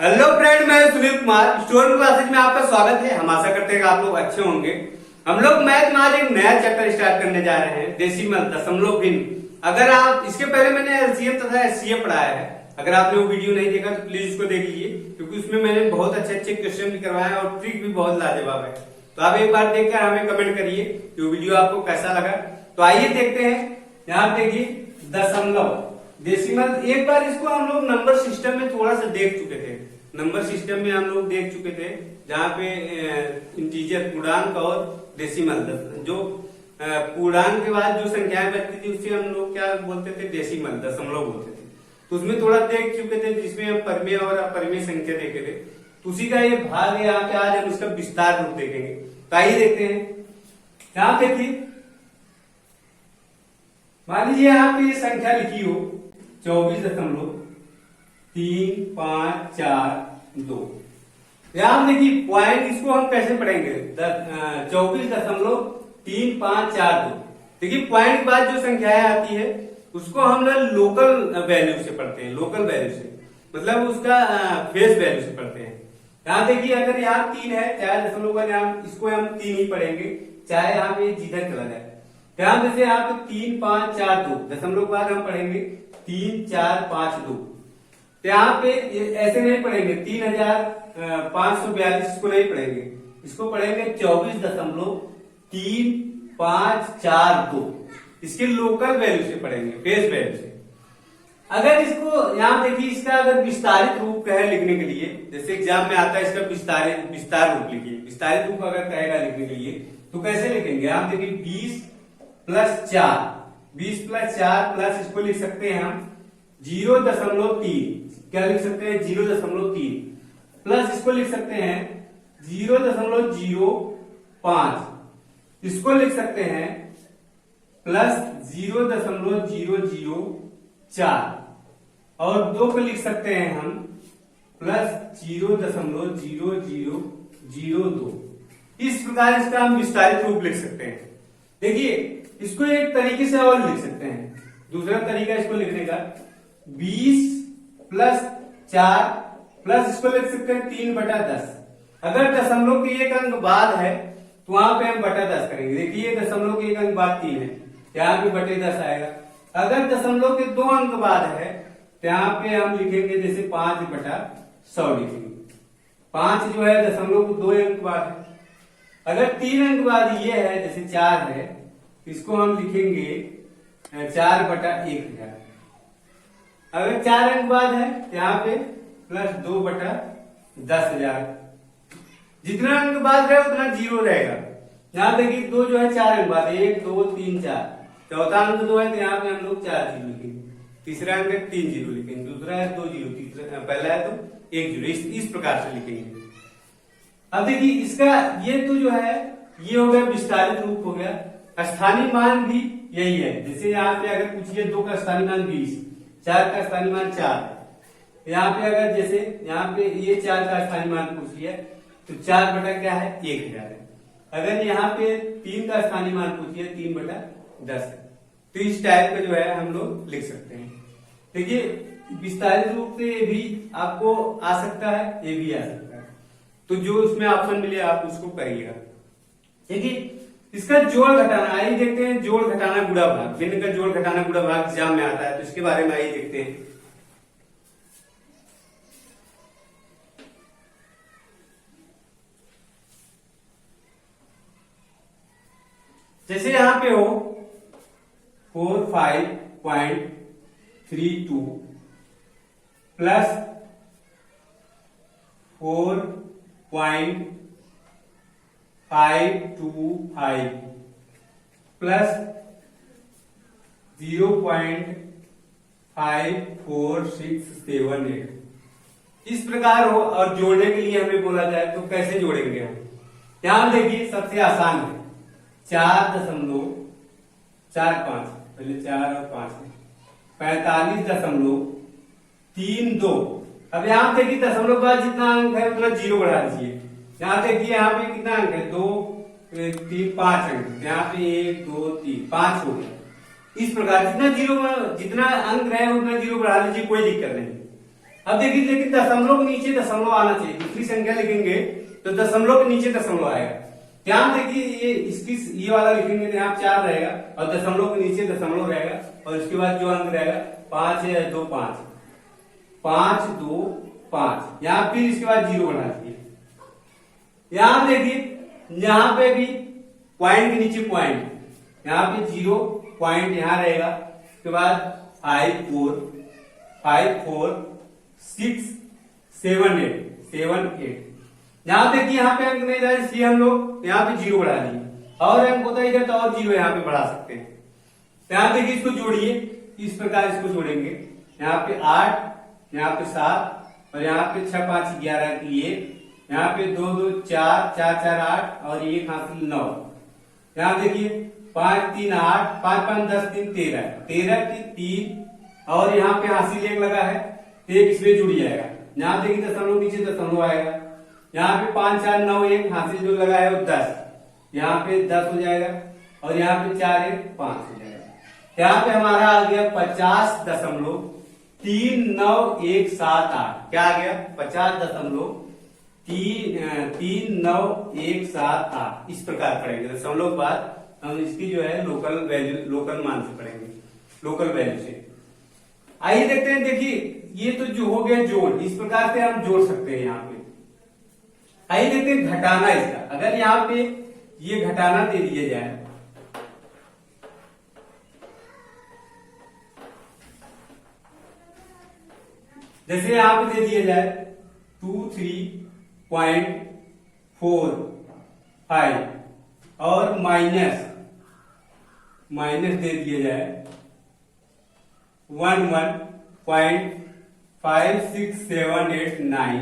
Hello friend, मैं Sunil Kumar story classes में आपका स्वागत है। हम आशा करते हैं कि आप लोग अच्छे होंगे। हम लोग मैथ में आज एक नया चैप्टर स्टार्ट करने जा रहे हैं, डेसिमल दशमलव भिन्न। अगर आप इसके पहले मैंने एलसीएम तथा एचसीएफ पढ़ाया है, अगर आपने वो वीडियो नहीं देखा तो प्लीज उसको देख लीजिए, क्योंकि उसमें मैंने बहुत अच्छे अच्छे क्वेश्चन भी करवाए हैं और ट्रिक भी बहुत लाजवाब है। तो आप एक बार देखकर हमें कमेंट करिए कि वो वीडियो आपको कैसा लगा। तो आइए देखते हैं। यहाँ देखिए दशमलव डेसिमल, एक बार इसको हम लोग नंबर सिस्टम में थोड़ा सा देख चुके थे। नंबर सिस्टम में हम लोग देख चुके थे जहाँ पे इंटीजर पूर्णांक और डेसिमल, जो पूर्णांक के बाद जो संख्याएं बचती थी उसे हम लोग क्या बोलते थे, डेसिमल दशमलव बोलते थे। तो उसमें थोड़ा देख चुके थे जिसमें हम परिमेय और अपरिमेय संख्या देखे थे। तो उसी का ये भाग है। यहाँ पे आज हम उसका विस्तार रूप देखेंगे। तो आइए देखते हैं। यहाँ देखिए, मान लीजिए यहाँ पे ये संख्या लिखी हो 24.35442। यहां देखिए पॉइंट, इसको हम कैसे पढ़ेंगे, 24.3542। देखिए पॉइंट के बाद जो संख्याएं आती है उसको हम लोग लोकल वैल्यू से पढ़ते हैं। लोकल वैल्यू से मतलब उसका फेस वैल्यू से पढ़ते हैं। यहाँ देखिए अगर यहाँ 3 है, चाहे दशमलव का यहाँ इसको हम 3 ही पढ़ेंगे, चाहे यहाँ पे जिधर चला जाए। ध्यान जैसे यहाँ पे 3542 दशमलव के बाद हम पढ़ेंगे 3452। तो यहाँ पे ऐसे नहीं पढ़ेंगे 3542, इसको नहीं पढ़ेंगे, इसको पढ़ेंगे 24.3542। इसके लोकल वैल्यू से पढ़ेंगे, फेस वैल्यू से। अगर इसको यहाँ देखिए, इसका अगर विस्तारित रूप कहे लिखने के लिए, जैसे एग्जाम में आता है इसका विस्तार रूप लिखिए। विस्तारित रूप अगर कहेगा लिखने के लिए तो कैसे लिखेंगे, आप देखिए 20 + 4, 20 + 4 प्लस इसको लिख सकते हैं हम 0.3। क्या लिख सकते हैं, 0.3 प्लस इसको लिख सकते हैं 0.05। इसको लिख सकते हैं प्लस 0.004 और 2 को लिख सकते हैं हम प्लस 0.0002। इस प्रकार इसका हम विस्तारित रूप लिख सकते हैं। देखिए इसको एक तरीके से और लिख सकते हैं। दूसरा तरीका इसको लिखने का 20 + 4 प्लस इसको लिख सकते हैं 3/10। अगर दशमलव के एक अंक बाद है तो वहां पे हम बटा 10 करेंगे। देखिए दशमलव के एक अंक बाद 3 है, यहाँ पे बटे 10 आएगा। अगर दशमलव के 2 अंक बाद है तो यहाँ पे हम लिखेंगे जैसे 5/100 लिखेंगे। 5 जो है दशमलव को 2 अंक बाद है। अगर 3 अंक बाद ये है, जैसे 4 है, इसको हम लिखेंगे 4/1000। अगर 4 अंक बाद है तो यहाँ पे प्लस 2/10,000। जितना अंक बाद रहे उतना 0 रहेगा। यहाँ देखिए 2 जो है 4 अंक बाद, 1 2 3 4। चौथा अंक 2 है तो यहाँ पे हम लोग 4 0 लिखेंगे। तीसरा अंक है 3 0 लिखेंगे। दूसरा है 2 0, तीसरा पहला है तो 1 0। इस प्रकार से लिखेंगे। अब देखिए इसका ये तो जो है ये हो गया विस्तारित रूप हो गया। स्थानीय मान भी यही है। जैसे यहाँ पे अगर पूछिए 2 का स्थानीय मान 20, 4 का स्थानीय मान 4। यहाँ पे अगर जैसे यहाँ पे ये 4 का स्थानीय मान पूछ लिया तो 4 बटा क्या है, 1000 है। अगर यहाँ पे 3 का स्थानीय मान पूछिए 3/10 है। तो इस टाइप का जो है हम लोग लिख सकते हैं। देखिए विस्तारित रूप से ये भी आपको आ सकता है, ये भी आ सकता है। तो जो उसमें ऑप्शन मिले आप उसको करिएगा। देखिए इसका जोड़ घटाना, आइए देखते हैं। जोड़ घटाना गुणा भाग, भिन्न का जोड़ घटाना गुणा भाग एग्जाम में आता है, तो इसके बारे में आइए देखते हैं। जैसे यहां पे हो 45.32 प्लस 4.525 प्लस 0.54678। इस प्रकार हो। और जोड़ने के लिए हमें बोला जाए तो कैसे जोड़ेंगे हम, यहां देखिए सबसे आसान है 4.45, पहले 4 और 5 है 45.32। अब यहाँ देखिए दशमलव के बाद जितना अंक है उतना 0 बढ़ा दीजिए। यहाँ देखिए यहाँ पे कितना अंक है, 2 3 5 अंक, यहाँ पे 1 2 3 5 हो गया। इस प्रकार जितना अंक रहे उतना 0 बढ़ा लीजिए, कोई दिक्कत नहीं। अब देखिए, लेकिन दशमलव के नीचे दशमलव आना चाहिए। दूसरी संख्या लिखेंगे तो दशमलव के नीचे दशमलव आएगा। ध्यान देखिए, ये इसकी ये वाला लिखेंगे तो यहाँ 4 रहेगा और दशमलव के नीचे दशमलव रहेगा और उसके बाद जो अंक रहेगा 5 है 2 5 5 2 5। यहाँ फिर इसके बाद 0 बढ़ा दीजिए। यहाँ देखिए, यहाँ पे भी पॉइंट के नीचे पॉइंट, यहाँ पे 0 पॉइंट यहाँ रहेगा। उसके बाद 5 4 6 7 8। यहाँ देखिए, यहाँ पे अंक नहीं था इसलिए हम लोग यहाँ पे 0 बढ़ा दिए, और अंक होता इधर तो और 0 यहाँ पे बढ़ा सकते हैं। यहाँ देखिए, इसको जोड़िए, इस प्रकार इसको जोड़ेंगे। यहाँ पे 8, यहाँ पे 7 और यहाँ पे 6 5 11 की 1, यहाँ पे 2 2 4 4 4 8 और 1 हासिल 9। यहाँ देखिए 5 3 8 5 5 10 3 13 13 की 3 और यहाँ पे हासिल 1 लगा है, एक इसमें जुड़ जाएगा। यहाँ देखिए दशमलव नीचे दशमलव आएगा। यहाँ पे 5 4 9 1 हासिल जो लगा है वो 10, यहाँ पे 10 हो जाएगा और यहाँ पे 4 1 5 हो जाएगा। यहाँ पे हमारा आ गया 50.39178। क्या आ गया? 50.39178। इस प्रकार पढ़ेंगे दशमलव के बाद हम इसकी जो है लोकल वैल्यू, लोकल मान से पढ़ेंगे, लोकल वैल्यू से। आइए देखते हैं। देखिए, ये तो जो हो गया जोड़, इस प्रकार से हम जोड़ सकते हैं। यहाँ पे आइए देखते हैं घटाना इसका। अगर यहाँ पे ये घटाना दे दिया जाए, जैसे यहाँ पे दे दिया जाए 23.45 और माइनस दे दिया जाए 11.56789।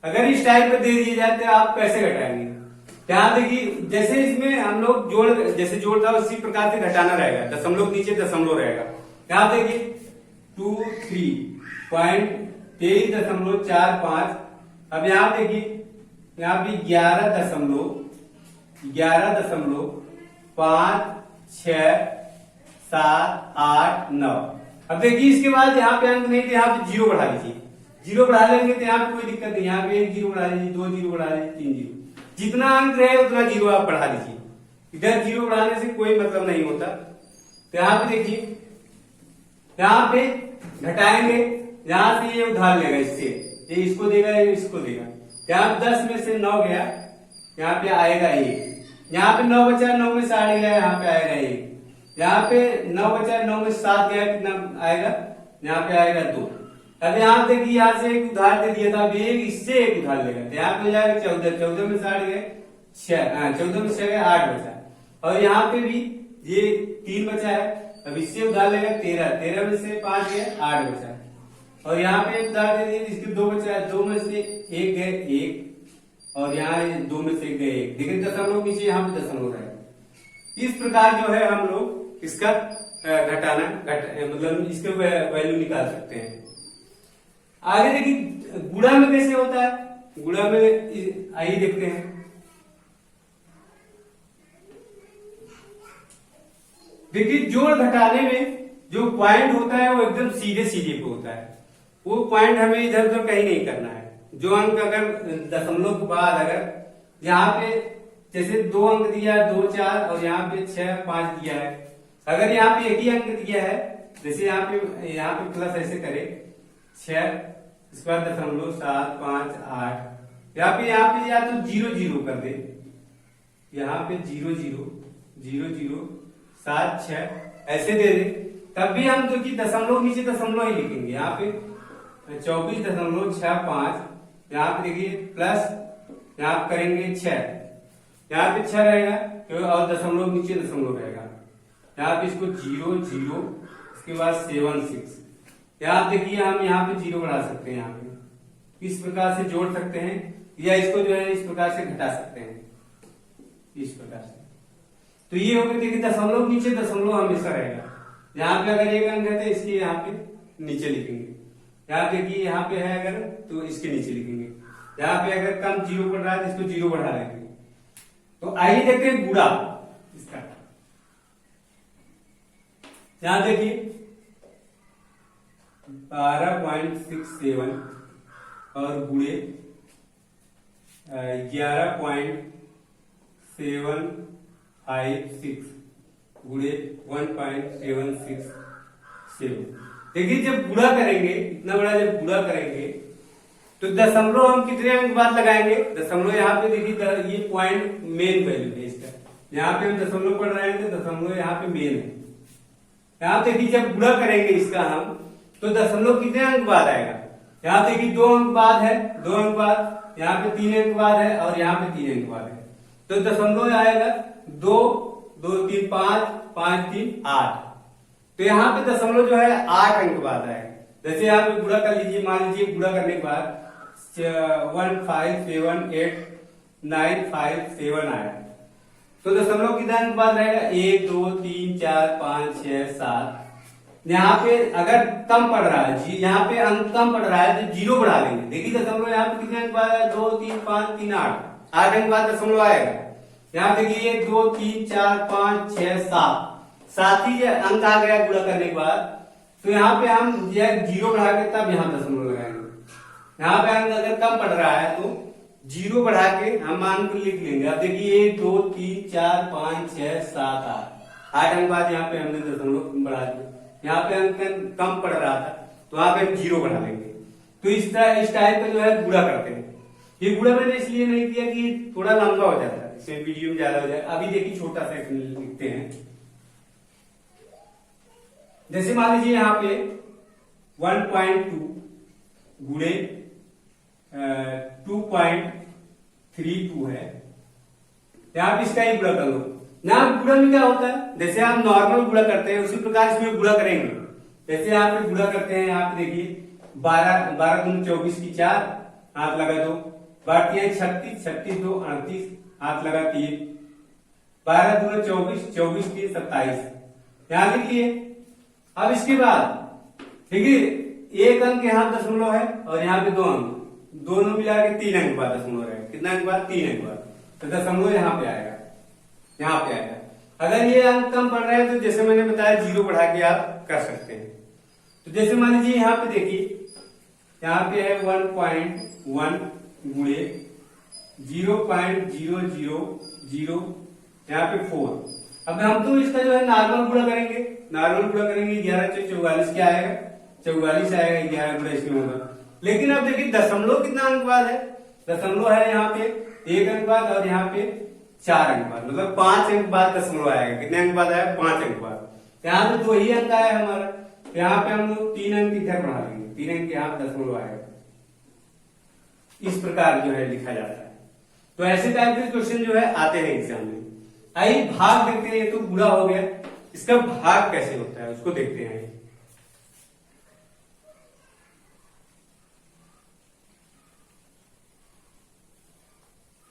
अगर इस टाइप में दे दिए जाते हैं, आप कैसे घटाएंगे? ध्यान देखिए, जैसे इसमें हम लोग जैसे जोड़ था उसी प्रकार से घटाना रहेगा। दशमलव के नीचे दशमलव रहेगा। यहाँ देखिए 23.23.45। अब यहाँ देखिए, यहाँ पे 11.56789। अब देखिए, इसके बाद यहाँ पे अंक नहीं थे, यहाँ पे 0 बढ़ा लीजिए। 0 बढ़ा लेंगे तो यहाँ पे कोई दिक्कत नहीं। यहाँ पे 1 0 बढ़ा लीजिए, 2 0 बढ़ा लीजिए, 3 0। जितना अंक रहे उतना 0 आप बढ़ा लीजिए। इधर 0 बढ़ाने से कोई मतलब नहीं होता। तो यहाँ पे देखिए, यहाँ पे घटाएंगे, यहाँ से ये उधार लेगा, इससे ये इसको देगा, ये इसको देगा। यहाँ 10 में से 9 गया, यहाँ पे आएगा 1। यहाँ पे 9 बचा, 9 में से 8 गया, यहाँ पे आएगा 1। यहाँ पे 9 बचा, 9 में से 7 गया, कितना आएगा? यहाँ पे आएगा 2। अब यहाँ देखिए, यहाँ से एक उधार दे दिया था, अब एक इससे एक उधार लेगा, तो यहाँ पे हो जाएगा 14। 14 में से 8 गए 6, 14 में से 8 बचा। और यहाँ पे भी ये 3 बचा है, अब इससे उधार लेगा 13। 13 में से 5 गए 8 बचा। और यहाँ पे उधार दे दिए, इसके 2 बचा है, 2 में से 1 गए 1 और यहाँ 2 में से 1 गए 1। देखिए दशमलव नीचे, यहाँ पे दशमलव रहेगा। इस प्रकार जो है हम लोग इसका घटाना मतलब इसके वैल्यू निकाल सकते हैं। आगे देखिए, गुणा में कैसे होता है? गुणा में आइए देखते हैं। देखिए, जोड़ घटाने में जो पॉइंट होता है वो एकदम सीधे सीधे पे होता है। वो पॉइंट हमें इधर उधर कहीं नहीं करना है। जो अंक अगर दशमलव के बाद अगर यहाँ पे जैसे 2 अंक दिया है, 2 4 और यहाँ पे 6 5 दिया है, अगर यहाँ पे एक ही अंक दिया है, जैसे यहाँ पे प्लस ऐसे करें 6, इसके बाद दशमलव 7 5 8, यहाँ पे या तो 0 0 कर दे, यहाँ पे 0 0 0 0 7 6 ऐसे दे दे, तब भी हम जो कि दशमलव नीचे दशमलव ही लिखेंगे। यहाँ पे 24.65, यहाँ पे देखिए प्लस, यहाँ पे करेंगे 6, यहाँ पे 6 रहेगा और दशमलव नीचे दशमलव रहेगा। यहाँ पे इसको 0 0, इसके बाद 7 6। यहाँ देखिए, हम यहाँ पे 0 बढ़ा सकते हैं। यहाँ पे इस प्रकार से जोड़ सकते हैं, या इसको जो है इस प्रकार से घटा सकते हैं, इस प्रकार से। तो ये हो गया। देखिए, दशमलव नीचे दशमलव हमेशा रहेगा। यहाँ पे अगर एक अंक है तो इसके यहाँ पे नीचे लिखेंगे। यहाँ देखिए, यहाँ पे है अगर तो इसके नीचे लिखेंगे। यहाँ पे अगर कम 0 पड़ रहा है तो इसको 0 बढ़ा देंगे। तो आइए देखते हैं गुणा इसका। यहाँ देखिए 12.67 और गुणे 11.756 गुणे 1.767। देखिए जब गुणा करेंगे, इतना बड़ा जब गुणा करेंगे तो दशमलव हम कितने अंक बाद लगाएंगे? दशमलव यहाँ पे देखिए, ये पॉइंट मेन वैल्यू है इसका, यहाँ पे हम दशमलव पढ़ रहे हैं तो दशमलव यहाँ पे मेन है। यहाँ देखिए जब गुणा करेंगे इसका हम, तो दशमलव कितने अंक बाद आएगा? यहाँ देखिए 2 अंक बाद है, 2 अंक बाद, यहाँ पे 3 अंक बाद है और यहाँ पे 3 अंक बाद है, तो दशमलव आएगा 2, 2 3 5, 5 3 8। तो यहाँ पे दशमलव जो है 8 अंक बाद आएगा। जैसे यहाँ पे गुणा कर लीजिए, मान लीजिए गुणा करने के बाद 1578957 आया, तो दशमलव कितना अंक बाद रहेगा? 1 2 3 4 5 6 7। यहाँ पे अगर कम पड़ रहा है, यहाँ पे अंक कम पड़ रहा है तो 0 बढ़ा लेंगे। देखिए दशमलव यहाँ पे कितने अंक बाद है? 2 3 5 3 8, 8 अंक बाद दशमलव आएगा। यहाँ देखिए 1 2 3 4 5 6 7, 7 ही अंक आ गया गुणा करने के बाद। तो यहाँ पे हम 0 बढ़ा के तब यहाँ दशमलव लगाएंगे। यहाँ पे अंक अगर कम पड़ रहा है तो 0 बढ़ा के हम मान को लिख लेंगे। अब देखिए 1 2 3 4 5 6 7 8, 8 अंक बाद यहाँ पे हमने दशमलव बढ़ा दिया। यहाँ पे अंक कम पड़ रहा था तो वहां पे हम 0 बढ़ा लेंगे। तो इस टाइप का जो है गुणा करते हैं। ये गुणा मैंने इसलिए नहीं किया कि थोड़ा लंबा हो जाता है, इसमें वीडियो में ज्यादा हो जाए। अभी देखिए छोटा सा लिखते हैं। जैसे मान लीजिए यहाँ पे 1.2 गुणे 2.32 है, यहाँ पे इसका ही गुणा कर लो ना। गुणा में क्या होता है, जैसे आप नॉर्मल गुणा करते हैं उसी प्रकार इसमें गुणा करेंगे। जैसे यहाँ पे गुणा करते हैं, यहाँ पे देखिए 12 दूनी 24 की 4, हाथ लगा 2, 12 36, 36 2 38, हाथ लगा 3, 12 दूनी 24, 24 3 27, यहाँ लिख लिए। अब इसके बाद देखिए 1 अंक यहाँ दशमलव है और यहाँ पे 2 अंक, दोनों मिला के 3 अंक बाद दशमलव है। कितना अंक बाद? 3 अंक बाद, तो दशमलव यहाँ पे आएगा, यहाँ पे आएगा। अगर ये अंक कम पड़ रहे हैं तो जैसे मैंने बताया 0 बढ़ा के आप कर सकते हैं। तो जैसे मान लीजिए यहाँ पे देखिए, यहाँ पे है 1.1 गुणे 0.000, यहाँ पे 4। अब हम तो इसका जो है नॉर्मल गुणा करेंगे, नॉर्मल गुणा करेंगे। 11 से 44 क्या आएगा? 44 आएगा, 11 गुणा इसमें होगा। लेकिन अब देखिए दशमलव कितना अंक बाद है? दशमलव है यहाँ पे 1 अंक बाद और यहाँ पे 4 अंक बाद, मतलब 5 अंक बाद दशमलव आएगा। कितने अंक बाद आया? 5 अंक बाद। यहाँ पे 2 ही अंक आया हमारा, यहाँ पे हम लोग 3 अंक इधर बढ़ा लेंगे, 3 अंक यहाँ पे दशमलव आएगा। इस प्रकार जो है लिखा जाता है। तो ऐसे टाइप के क्वेश्चन जो है आते हैं एग्जाम में। आइए भाग देखते हैं। ये तो गुणा हो गया, इसका भाग कैसे होता है उसको देखते हैं।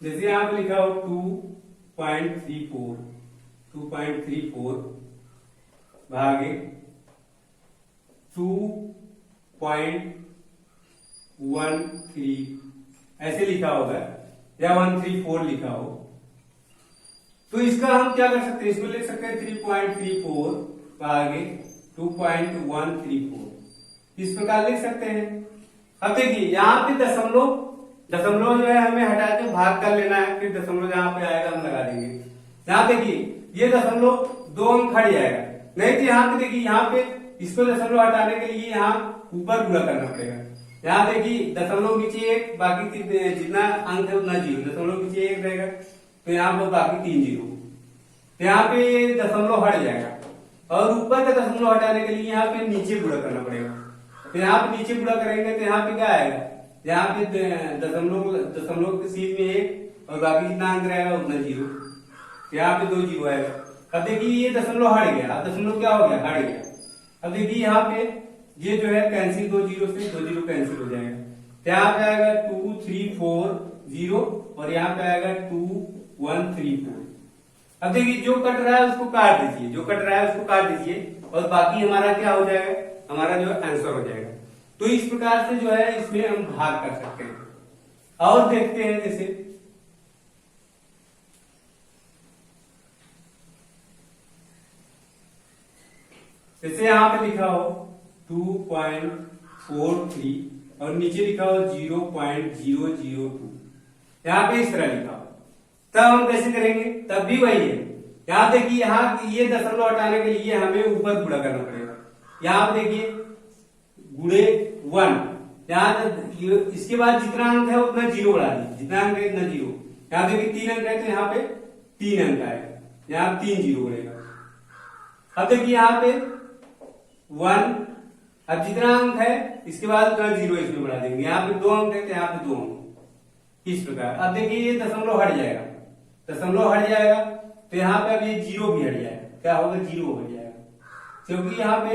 जैसे यहाँ पे लिखा हो 2.34 भागे 2.13, ऐसे लिखा होगा या 134 लिखा हो। तो इसका हम क्या कर सकते हैं? इसको लिख सकते हैं 3.34 भागे 2.134, इस प्रकार लिख सकते हैं। अब देखिए यहाँ पे दशमलव जो है हमें हटा के भाग कर लेना है, फिर दशमलव जहाँ पे आएगा हम लगा देंगे। यहाँ देखिए ये दशमलव 2 अंक हट जाएगा, नहीं तो यहाँ पे देखिए, यहाँ पे इसको दशमलव हटाने के लिए यहाँ ऊपर गुणा करना पड़ेगा। यहाँ देखिए दशमलव नीचे 1, बाकी जितना अंक है उतना 0, दशमलव नीचे 1 रहेगा तो यहाँ पर बाकी 3 0, तो यहाँ पे दशमलव हट जाएगा। और ऊपर का दशमलव हटाने के लिए यहाँ पे नीचे गुणा करना पड़ेगा। तो यहाँ पे नीचे गुणा करेंगे तो यहाँ पे क्या आएगा? यहाँ पे दशमलव के सीध में 1 और बाकी जितना अंक रहेगा उतना 0, यहाँ पे 2 0 आएगा। अब देखिए ये दशमलव हट गया, अब दशमलव क्या हो गया? हट गया। अब देखिए यहाँ पे ये जो है कैंसिल, 2 0 से 2 0 कैंसिल हो जाएगा। तो यहाँ पे आएगा 2 3 4 0 और यहाँ पे आएगा 2 1 3 4। अब देखिए जो कट रहा है उसको काट दीजिए, जो कट रहा है उसको काट दीजिए और बाकी हमारा क्या हो जाएगा? हमारा जो आंसर हो जाएगा। तो इस प्रकार से जो है इसमें हम भाग कर सकते हैं। और देखते हैं जैसे यहाँ पे लिखा हो 2.34 43 और नीचे लिखा हो 0.002, यहाँ पे इस तरह लिखा हो। तब हम कैसे करेंगे, तब भी वही है। यहाँ देखिए, यहाँ ये दशमलव हटाने के लिए हमें ऊपर गुणा करना पड़ेगा। यहाँ पे देखिए गुणे 1, यहाँ इसके बाद जितना अंक है उतना जीरो बढ़ा दीजिए, जितना अंक है इतना जीरो। यहाँ देखिए 3 अंक है तो यहाँ पे 3 अंक आएगा, यहाँ 3 जीरो बढ़ेगा। अब देखिए यहाँ पे 1, अब जितना अंक है इसके बाद उतना जीरो इसमें बढ़ा देंगे। यहाँ पे 2 अंक है तो यहाँ पे 2 अंक, इस प्रकार। अब देखिए ये दशमलव हट जाएगा, दशमलव हट जाएगा तो यहाँ पे अब ये जीरो भी हट जाएगा। क्या होगा, जीरो हो जाएगा, क्योंकि यहाँ पे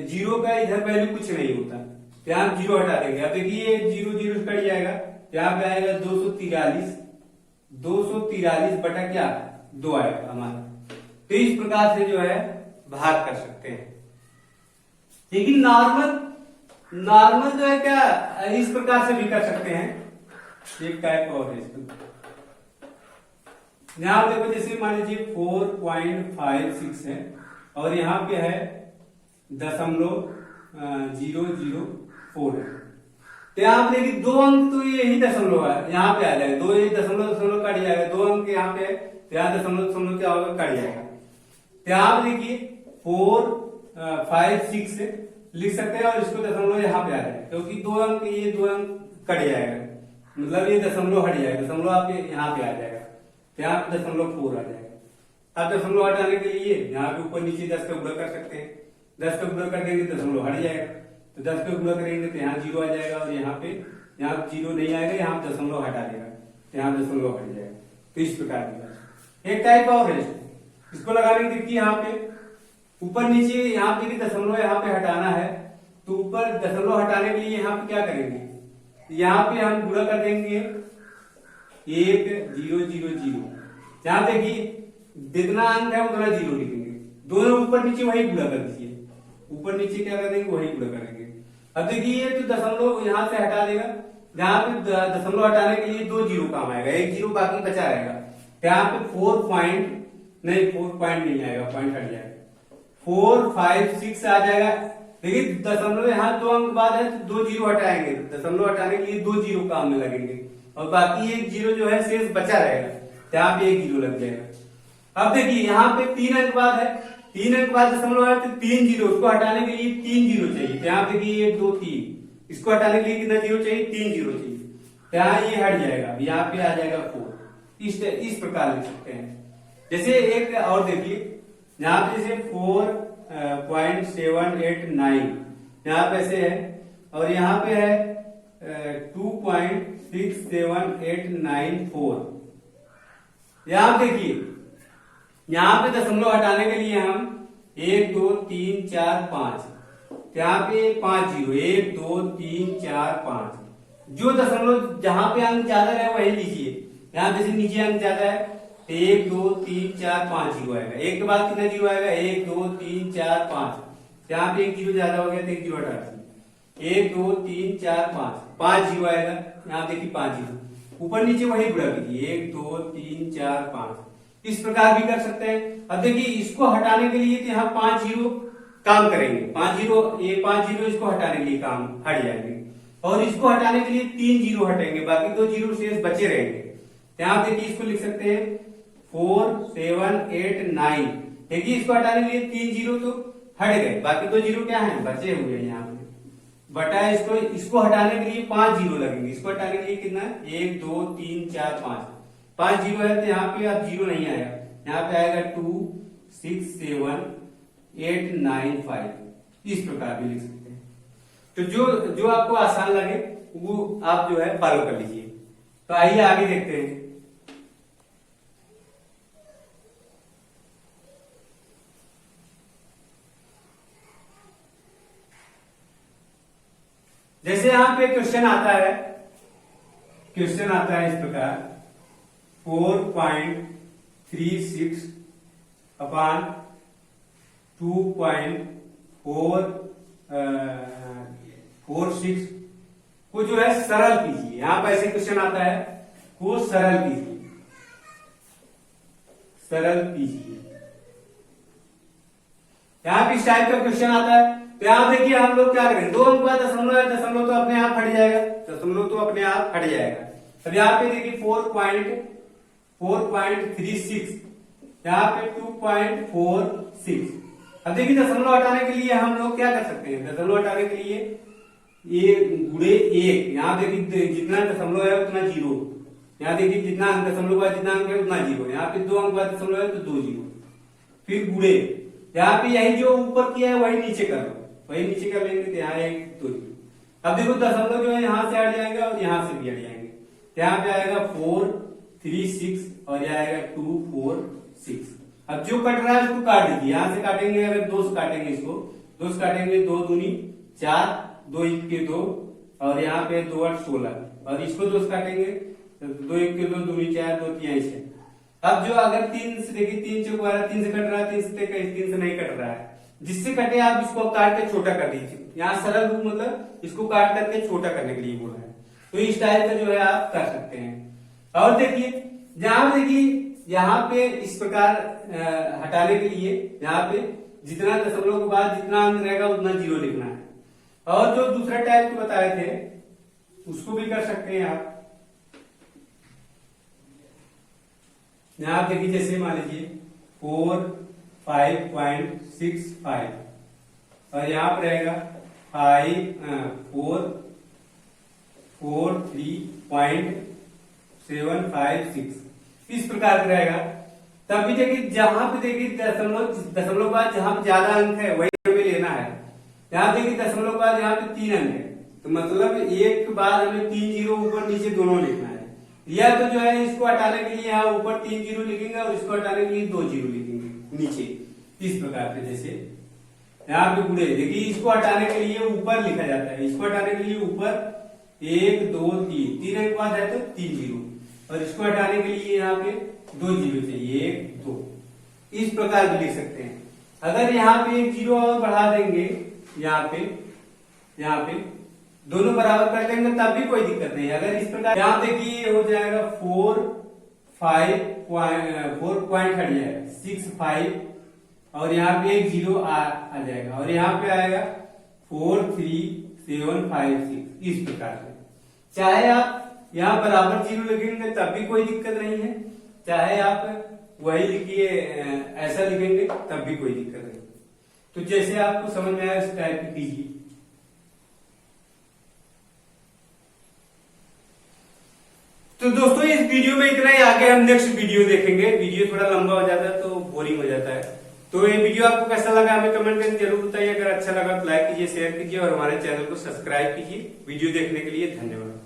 जीरो का इधर वैल्यू कुछ नहीं होता, तो यहाँ जीरो हटा देंगे। अब देखिए ये जीरो जीरो कट जाएगा, यहाँ पे आएगा 243 बटा क्या 2 आएगा हमारा। तो इस प्रकार से जो है भाग कर सकते हैं। लेकिन नॉर्मल जो है क्या इस प्रकार से भी कर सकते हैं, एक टाइप और है इसका। यहाँ देखो जैसे मान लीजिए 4.56 है और यहाँ पे है 0.004 है, तो यहाँ पे देखिए 2 अंक तो यही दशमलव है, यहाँ पे आ जाएगा 2, ये दशमलव कट जाएगा, 2 अंक यहाँ पे, तो यहाँ दशमलव क्या होगा, कट जाएगा। तो यहाँ पे देखिए 4.56 लिख सकते हैं और इसको दशमलव यहाँ पे आ जाएगा, क्योंकि 2 अंक, ये 2 अंक कट जाएगा, मतलब ये दशमलव हट जाएगा, दशमलव आपके यहाँ पे आ जाएगा, तो यहाँ पे 0.4 आ जाएगा। अब दशमलव हटाने के लिए यहाँ पे ऊपर नीचे 10 का गुणा कर सकते हैं, 10 का गुणा कर देंगे दशमलव हट जाएगा, तो 10 का गुणा करेंगे तो यहाँ जीरो आ जाएगा और यहाँ पे जीरो नहीं आएगा, यहाँ पे दशमलव हटा देगा तो यहाँ दशमलव हट जाएगा। तो इस प्रकार की एक टाइप और है, इसको लगाने की देखिए यहाँ पे ऊपर नीचे, यहाँ पे दशमलव यहाँ पे हटाना है, तो ऊपर दशमलव हटाने के लिए यहाँ पे क्या करेंगे, यहाँ पे हम गुणा कर देंगे 1000। यहाँ देखिए जितना अंक है उतना जीरो लिखेंगे, दोनों ऊपर नीचे वही गुणा कर दीजिए, ऊपर नीचे क्या कर देंगे वही गुणा करेंगे। अब देखिए ये तो दशमलव यहाँ से हटा देगा, यहाँ पे दशमलव हटाने के लिए 2 जीरो काम आएगा, 1 जीरो बाकी बचा रहेगा, यहाँ पे 4 पॉइंट नहीं आएगा, पॉइंट हट जाएगा, 456 आ जाएगा। देखिए दशमलव यहाँ 2 अंक बाद है तो 2 जीरो हटाएंगे, दशमलव हटाने के लिए 2 जीरो काम में लगेंगे और बाकी 1 जीरो जो है शेष बचा रहेगा, तो यहाँ पे 1 जीरो लग जाएगा। अब देखिए यहाँ पे 3 अंक बाद है, 3 अंक बाद दशमलव है तो 3 जीरो, उसको हटाने के लिए 3 जीरो चाहिए, तो यहाँ पे देखिए 1 2 3, इसको हटाने के लिए कितना जीरो चाहिए, 3 जीरो चाहिए, तो यहाँ ये हट जाएगा, यहाँ पे आ जाएगा 4। इस प्रकार लिख सकते हैं। जैसे एक और देखिए यहाँ पे जैसे 4.789 यहाँ पे ऐसे है और यहाँ पे है 2.67894। यहाँ देखिए यहाँ पे दशमलव हटाने के लिए हम 1 2 3 4 5, यहाँ पे 5 जीरो, 1 2 3 4 5, जो दशमलव जहां पे अंक ज्यादा है वही लीजिए। यहाँ जैसे नीचे अंक ज्यादा है 1 2 3 4 5 जीरो आएगा, एक के बाद कितना जीरो आएगा 1 2 3 4 5, यहाँ पे 1 जीरो ज्यादा हो गया तो 1 जीरो हटा दीजिए, 1 2 3 4 5 जीरो आएगा, यहाँ देखिए 5 जीरो, ऊपर नीचे वही गुणा कीजिए 1 2 3 4 5, इस प्रकार भी कर सकते हैं। अब देखिए इसको हटाने के लिए तो यहाँ 5 जीरो काम करेंगे, 5 जीरो, ये 5 जीरो इसको हटाने के लिए काम हट जाएंगे और इसको हटाने के लिए 3 जीरो हटेंगे, बाकी 2 जीरो शेष बचे रहेंगे। यहाँ देखिए इसको लिख सकते हैं 4789, देखिए इसको हटाने के लिए 3 जीरो तो हट गए, बाकी 2 जीरो क्या है बचे हुए हैं यहाँ पे, बटा इसको हटाने के लिए 5 जीरो लगेंगे, इसको हटाने के लिए कितना 1 2 3 4 5 जीरो है तो यहाँ पे अब जीरो नहीं आएगा, यहाँ पे आएगा 267895, इस प्रकार भी लिख सकते हैं। तो जो आपको आसान लगे वो आप जो है फॉलो कर लीजिए। तो आइए आगे देखते हैं। जैसे यहाँ पे क्वेश्चन आता है इस प्रकार 4.36 अपान 2.446 को जो है सरल कीजिए। यहाँ पर ऐसे क्वेश्चन आता है को सरल कीजिए। यहाँ पे इस टाइप का क्वेश्चन आता है तो यहाँ देखिए हम लोग क्या करेंगे, 2 अंक बाद दशमलव है, दशमलव तो अपने आप हट जाएगा, दशमलव तो अपने आप हट जाएगा। अब यहाँ पे देखिए 4.36, यहाँ पे 2.46। अब देखिए दशमलव हटाने के लिए हम लोग क्या कर सकते हैं, दशमलव हटाने के लिए ये गुणे 1, यहाँ देखिए जितना दशमलव है उतना जीरो, यहाँ देखिए जितना अंक दशमलव बाद जितना अंक है उतना जीरो, यहाँ पे 2 अंक बाद दशमलव है तो 2 जीरो, फिर गुणे यहाँ पे यही जो ऊपर किया है वही नीचे कर लो, वही नीचे कर लेंगे तो यहाँ 1 2 जीरो। अब देखो दशमलव जो है यहाँ से हट जाएगा और यहाँ से भी हट जाएंगे, यहाँ पे आएगा 436 और यह आएगा 246। अब जो कट रहा है उसको काट दीजिए, यहाँ से काटेंगे, अगर 2 से काटेंगे इसको, 2 से काटेंगे 2 दूनी 4, 2 1 के 2 और यहाँ पे 2 8 16 और इसको 2 से काटेंगे 2 1 के 2 दूनी 4 2 3 6। अब जो अगर 3 से देखिए 3 चौक 12, 3 से कट रहा है, 3 से नहीं कट रहा है, जिससे कटे आप इसको काट के छोटा कर दीजिए। यहाँ सरल रूप मतलब इसको काट करके छोटा करने के लिए बोला है, तो इस टाइप का जो है आप कर सकते हैं। और देखिए यहाँ पे इस प्रकार हटाने के लिए यहाँ पे जितना दशमलव के बाद जितना अंक रहेगा उतना जीरो लिखना है। और जो दूसरा टाइप बताए थे उसको भी कर सकते हैं आप। यहाँ देखिए जैसे मान लीजिए 5.65 और यहाँ पर रहेगा 443.756, इस प्रकार का रहेगा। तब भी देखिए जहां पे देखिए दशमलव बाद जहां पे ज्यादा अंक है वही हमें लेना है। यहाँ देखिए दशमलव बाद यहाँ पे 3 अंक है, तो मतलब एक के बाद हमें 3 जीरो ऊपर नीचे दोनों लिखना है। या तो जो है इसको हटाने के लिए यहाँ ऊपर 3 जीरो लिखेंगे और इसको हटाने के लिए 2 जीरो लिखेंगे नीचे, इस प्रकार से। जैसे यहाँ पे गुणे देखिए इसको हटाने के लिए ऊपर लिखा जाता है, इसको हटाने के लिए ऊपर 1 2 3 अंक बाद है तो 3 जीरो, और इसको हटाने के लिए यहाँ पे 2 जीरो चाहिए 1 2, इस प्रकार भी लिख सकते हैं। अगर यहाँ पे 1 जीरो और बढ़ा देंगे, यहाँ पे दोनों बराबर कर देंगे तब भी कोई दिक्कत नहीं है। अगर इस प्रकार यहाँ देखिए हो जाएगा 4 पॉइंट हट जाएगा 6 5 और यहाँ पे 1 जीरो आ जाएगा और यहाँ पे आएगा 43756, इस प्रकार से। चाहे आप यहाँ बराबर जीरो लिखेंगे तब भी कोई दिक्कत नहीं है, चाहे आप वही लिखिए ऐसा लिखेंगे तब भी कोई दिक्कत नहीं। तो जैसे आपको समझ में आया उस टाइप की कीजिए। तो दोस्तों इस वीडियो में इतना ही, आगे हम नेक्स्ट वीडियो देखेंगे। वीडियो थोड़ा लंबा हो जाता है तो बोरिंग हो जाता है। तो ये वीडियो आपको कैसा लगा हमें कमेंट करके जरूर बताइए। अगर अच्छा लगा तो लाइक कीजिए, शेयर कीजिए और हमारे चैनल को सब्सक्राइब कीजिए। वीडियो देखने के लिए धन्यवाद।